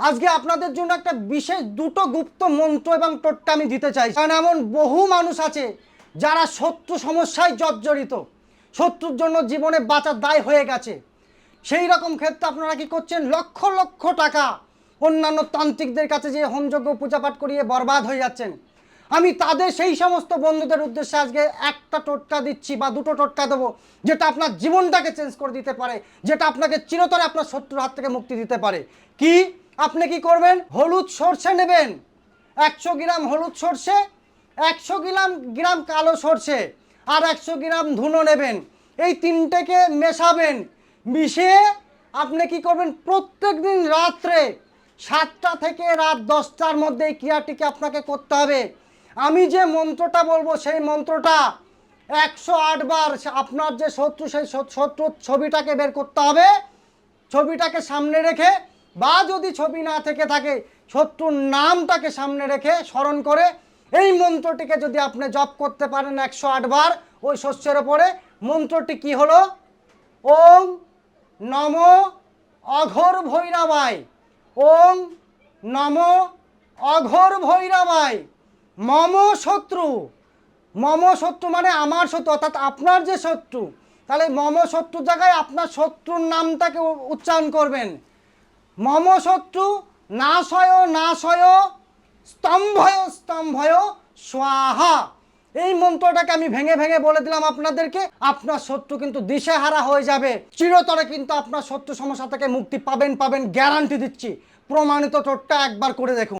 আজকে আপনাদের জন্য একটা বিশেষ দুটো গুপ্ত মন্ত্র এবং টোটকা আমি দিতে চাই। কারণ এমন বহু মানুষ আছে যারা শত্রু সমস্যায় জর্জরিত, শত্রুর জন্য জীবনে বাঁচার দায় হয়ে গেছে। সেই রকম ক্ষেত্রে আপনারা কি করছেন, লক্ষ লক্ষ টাকা অন্যান্য তান্ত্রিকদের কাছে যে হোমযজ্ঞ পূজাপাঠ করিয়ে বরবাদ হয়ে যাচ্ছেন। আমি তাদের সেই সমস্ত বন্ধুদের উদ্দেশ্যে আজকে একটা টোটকা দিচ্ছি বা দুটো টোটকা দেবো, যেটা আপনার জীবনটাকে চেঞ্জ করে দিতে পারে, যেটা আপনাকে চিরতরে আপনার শত্রুর হাত থেকে মুক্তি দিতে পারে। কি আপনি কি করবেন, হলুদ সর্ষে নেবেন 100 গ্রাম হলুদ সর্ষে, 100 গ্রাম কালো সর্ষে আর 100 গ্রাম ধুনো নেবেন। এই তিনটেকে মেশাবেন, মিশিয়ে আপনি কি করবেন, প্রত্যেক দিন রাত্রে 7টা থেকে রাত 10টার মধ্যে এই ক্রিয়াটিকে আপনাকে করতে হবে। আমি যে মন্ত্রটা বলবো সেই মন্ত্রটা 108 বার আপনার যে শত্রু সেই শত্রুর ছবিটাকে বের করতে হবে, ছবিটাকে সামনে রেখে, বা যদি ছবি না থেকে থাকে শত্রুর নামটাকে সামনে রেখে স্মরণ করে এই মন্ত্রটিকে যদি আপনি জপ করতে পারেন 108 বার ওই শস্যের ওপরে, মন্ত্রটি কি হলো, ওং নমো অঘোর ভৈরবায়, ওং নমো অঘোর ভৈরবায় মম শত্রু। মম শত্রু মানে আমার শত্রু, অর্থাৎ আপনার যে শত্রু, তাহলে মম শত্রুর জায়গায় আপনার শত্রুর নামটাকে উচ্চারণ করবেন। মম শত্রু নাশয় নাশয় স্তম্ভয় স্তম্ভয় স্বাহা। এই মন্ত্রটাকে আমি ভেঙে ভেঙে বলে দিলাম আপনাদেরকে, আপনার শত্রু কিন্তু দিশেহারা হয়ে যাবে, চিরতরে কিন্তু আপনার শত্রু সমস্যা থেকে মুক্তি পাবেন, গ্যারান্টি দিচ্ছি। প্রমাণিত টোটকা একবার করে দেখুন।